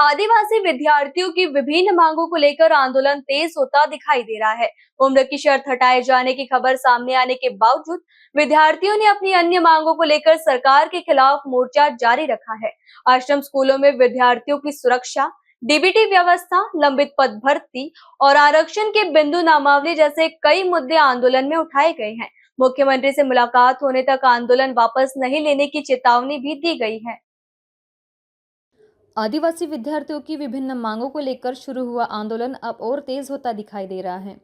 आदिवासी विद्यार्थियों की विभिन्न मांगों को लेकर आंदोलन तेज होता दिखाई दे रहा है। उम्र की शर्त हटाए जाने की खबर सामने आने के बावजूद विद्यार्थियों ने अपनी अन्य मांगों को लेकर सरकार के खिलाफ मोर्चा जारी रखा है। आश्रम स्कूलों में विद्यार्थियों की सुरक्षा, डीबीटी व्यवस्था, लंबित पद भर्ती और आरक्षण के बिंदु नामावली जैसे कई मुद्दे आंदोलन में उठाए गए हैं। मुख्यमंत्री से मुलाकात होने तक आंदोलन वापस नहीं लेने की चेतावनी भी दी गई है। आदिवासी विद्यार्थियों की विभिन्न मांगों को लेकर शुरू हुआ आंदोलन अब और तेज होता दिखाई दे रहा है।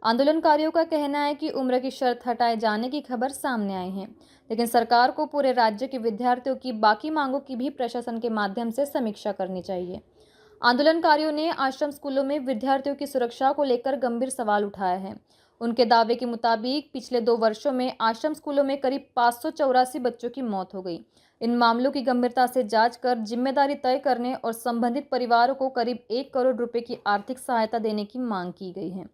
आंदोलनकारियों का कहना है कि उम्र की शर्त हटाए जाने की खबर सामने आई है, लेकिन सरकार को पूरे राज्य के विद्यार्थियों की बाकी मांगों की भी प्रशासन के माध्यम से समीक्षा करनी चाहिए। आंदोलनकारियों ने आश्रम स्कूलों में विद्यार्थियों की सुरक्षा को लेकर गंभीर सवाल उठाया है। उनके दावे के मुताबिक पिछले 2 वर्षों में आश्रम स्कूलों में करीब 584 बच्चों की मौत हो गई। इन मामलों की गंभीरता से जांच कर जिम्मेदारी तय करने और संबंधित परिवारों को करीब 1 करोड़ रुपए की आर्थिक सहायता देने की मांग की गई है।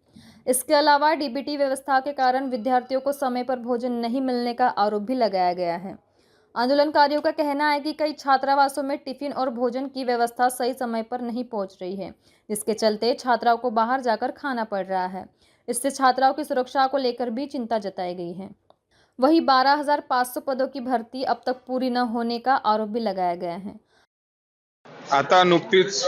इसके अलावा डीबीटी व्यवस्था के कारण विद्यार्थियों को समय पर भोजन नहीं मिलने का आरोप भी लगाया गया है। आंदोलनकारियों का कहना है कि कई छात्रावासों में टिफिन और भोजन की व्यवस्था सही समय पर नहीं पहुंच रही है, जिसके चलते छात्राओं को बाहर जाकर खाना पड़ रहा है। इससे छात्राओं की सुरक्षा को लेकर भी चिंता जताई गई है। वहीं 12,500 पदों की भरती अब तक पूरी न होने का आरोप भी लगाया गया है। आता नुकतीच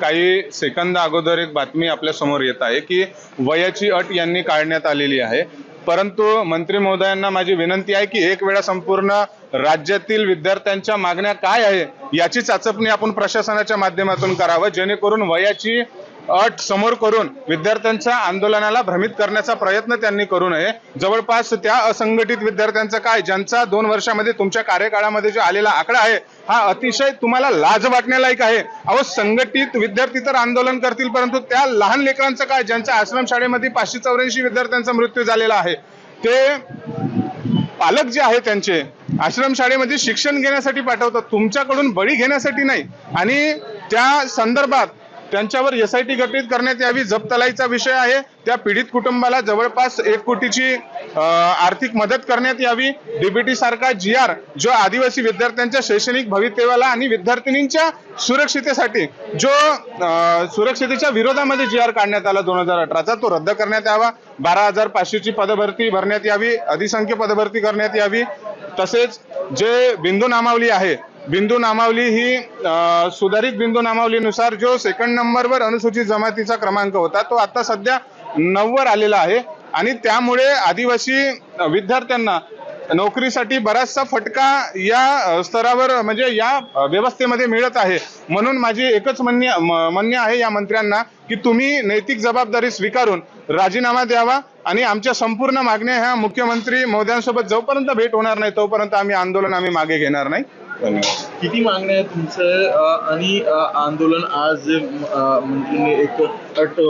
काही सेकंद अगोदर एक बातमी आपल्या समोर येत आहे की वयाची अट यांनी काढण्यात आलेली आहे, परंतु मंत्री महोदयांना माझी विनंती आहे की एक वेळा संपूर्ण राज्यातील विद्यार्थ्यांच्या मागण्या काय आहे याची चाचपणी आपण प्रशासनाच्या माध्यमातून करावं, जेणेकरून वयाची अट समोर करून विद्यार्थ्यांच्या आंदोलनाला भ्रमित करण्याचा प्रयत्न त्यांनी करू नये। जवळपास त्या असंघटित विद्यार्थ्यांचा काय, ज्यांचा 2 वर्षामध्ये तुमच्या कार्यकाळामध्ये जो आलेला आकडा आहे हा अतिशय तुम्हाला लाज वाटण्यालायक आहे। अहो, संघटित विद्यार्थी तर आंदोलन करतील, परंतु त्या लहान लेकरांचं काय, ज्यांच्या आश्रम शाळेमध्ये 584 विद्यार्थ्यांचा मृत्यू झालेला आहे, ते पालक जे आहे त्यांचे आश्रम शाळेमध्ये शिक्षण घेण्यासाठी पाठवतात, तुमच्याकडून बळी घेण्यासाठी नाही। आणि त्या संदर्भात त्यांच्यावर एसआयटी गठीत करण्यात यावी, जप्तलाईचा विषय आहे। त्या पीडित कुटुंबाला जवळपास 1 कोटीची आर्थिक मदत करण्यात यावी। डीबीटी सारखा जीआर जो आदिवासी विद्यार्थ्यांच्या शैक्षणिक भवितव्याला आणि विद्यार्थिनींच्या सुरक्षितेसाठी जो सुरक्षितेच्या विरोधामध्ये जीआर काढण्यात आला 2018चा, तो रद्द करण्यात यावा। 12,500 ची पदभरती भरण्यात यावी, अधिसंख्य पदभरती करण्यात यावी। तसेच जे बिंदू नामावली आहे, बिंदू नामावली ही सुधारित बिंदू नामावलीनुसार जो सेकंड नंबरवर अनुसूचित जमातीचा क्रमांक होता तो आता सध्या 9 वर आलेला आहे आणि त्यामुळे आदिवासी विद्यार्थ्यांना नोकरीसाठी बराचसा फटका या स्तरावर म्हणजे या व्यवस्थेमध्ये मिळत आहे। म्हणून माझी एकच म्हणणे आहे या मंत्र्यांना की तुम्ही नैतिक जबाबदारी स्वीकारून राजीनामा द्यावा आणि आमच्या संपूर्ण मागण्या ह्या मुख्यमंत्री महोदयांसोबत जोपर्यंत भेट होणार नाही तोपर्यंत आंदोलन मागे घेणार नाही। धन्यवाद। किती मागण्या आहेत तुमचं आणि आंदोलन आज मंत्री ने एक अट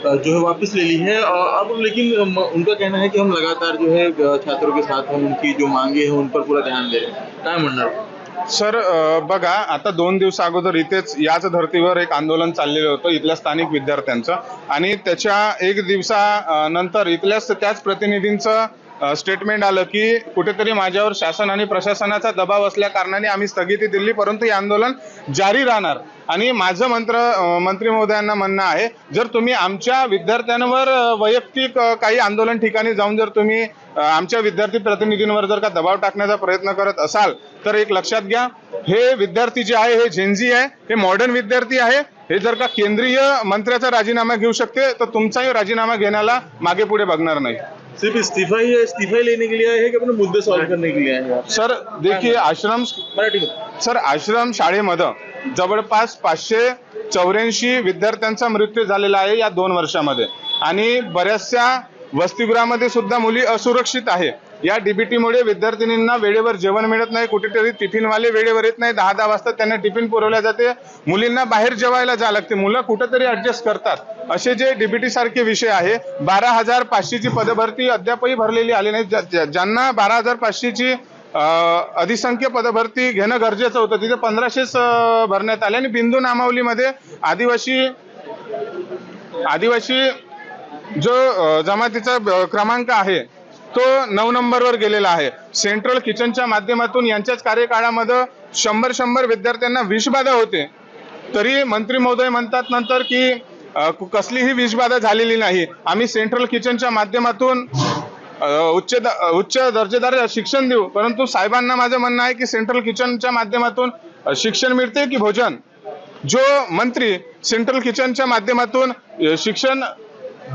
जो है वापस ले ली है, अब लेकिन उनका कहना है कि हम लगातार जो है छात्रों के साथ हैं, उनकी जो मांगे हैं उन पर पूरा ध्यान दे रहे हैं। काय म्हणणार सर? बघा, आता 2 दिवस अगोदर इथेच याच धर्तीवर एक आंदोलन चाललेलं होतं इथल्या स्थानिक विद्यार्थ्यांचं आणि त्याच्या 1 दिवसानंतर इथल्याच त्याच प्रतिनिधींचं स्टेटमेंट आलं की कुठेतरी माझ्यावर शासन आणि प्रशासनाचा दबाव असल्या कारणाने आम्ही स्थगिती दिली, परंतु हे आंदोलन जारी राहणार। आणि माझं मंत्री महोदयांना म्हणणं आहे, जर तुम्ही आमच्या विद्यार्थ्यांवर वैयक्तिक काही आंदोलन ठिकाणी जाऊन जर तुम्ही आमच्या विद्यार्थी प्रतिनिधींवर जर का दबाव टाकण्याचा प्रयत्न करत असाल तर एक लक्षात घ्या, हे विद्यार्थी जे आहे हे जेनझी आहे, हे मॉडर्न विद्यार्थी आहे। हे जर का केंद्रीय मंत्र्याचा राजीनामा घेऊ शकते तर तुमचाही राजीनामा घेण्याला मागे पुढे बघणार नाही। सिर्फ इस्तीफा लेने के लिए आए हैं कि अपने मुद्दे सॉल्व करने के लिए आए हैं? सर देखिए, आश्रम शाळेमध्ये जवळपास 584 विद्यार्थ्यांचा मृत्यू झालेला आहे या 2 वर्षामध्ये आणि बऱ्याचशा वसतिगृहामध्ये सुद्धा मुली असुरक्षित आहे। या डीबीटीमुळे विद्यार्थिनींना वेळेवर जेवण मिळत नाही, कुठेतरी टिफिनवाले वेळेवर येत नाही, 10-10 वाजता त्यांना टिफिन पुरवल्या जाते, मुलींना बाहेर जेवायला जावं लागते, मुलं कुठेतरी ऍडजस्ट करतात। असे जे डीबीटी सारखे विषय आहे, 12,500 ची पदभरती अद्यापही भरलेली आली नाही। ज्यांना 12,500 ची अधिसंख्य पदभरती घेणं गरजेचं होतं तिथे 1500च भरण्यात आले आणि बिंदू नामावलीमध्ये आदिवासी जो जमातीचा क्रमांक आहे तो 9 नंबरवर गेलेला आहे। सेंट्रल किचनच्या माध्यमातून यांच्याच कार्यकाळामध्ये 100 विद्यार्थ्यांना विषबाधा होते तरी मंत्री महोदय म्हणतात नंतर की कसलीही विषबाधा झालेली नाही. आम्ही सेंट्रल किचनच्या माध्यमातून उच्च दर्जेदार शिक्षण देऊ. परंतु साहेबांना माझं म्हणणं आहे की सेंट्रल किचनच्या माध्यमातून शिक्षण मिळते की भोजन. जो मंत्री सेंट्रल किचनच्या माध्यमातून शिक्षण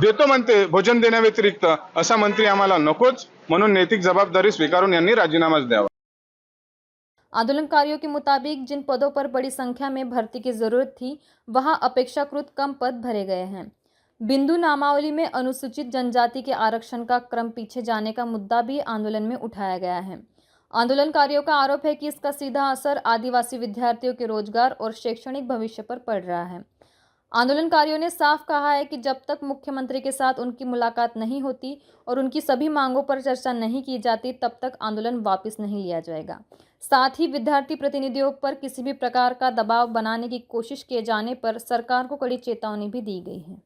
देतो म्हणते भोजन देण्याव्यतिरिक्त, असा मंत्री आम्हाला नकोच. म्हणून नैतिक जबाबदारी स्वीकारून यांनी राजीनामा द्यावा. आंदोलनकारियों के मुताबिक जिन पदों पर बड़ी संख्या में भर्ती की जरूरत थी वहां अपेक्षाकृत कम पद भरे गए हैं। बिंदु नामावली में अनुसूचित जनजाति के आरक्षण का क्रम पीछे जाने का मुद्दा भी आंदोलन में उठाया गया है। आंदोलनकारियों का आरोप है कि इसका सीधा असर आदिवासी विद्यार्थियों के रोजगार और शैक्षणिक भविष्य पर पड़ रहा है। आंदोलनकारियों ने साफ कहा है कि जब तक मुख्यमंत्री के साथ उनकी मुलाकात नहीं होती और उनकी सभी मांगों पर चर्चा नहीं की जाती तब तक आंदोलन वापस नहीं लिया जाएगा। साथ ही विद्यार्थी प्रतिनिधियों पर किसी भी प्रकार का दबाव बनाने की कोशिश किए जाने पर सरकार को कड़ी चेतावनी भी दी गई है।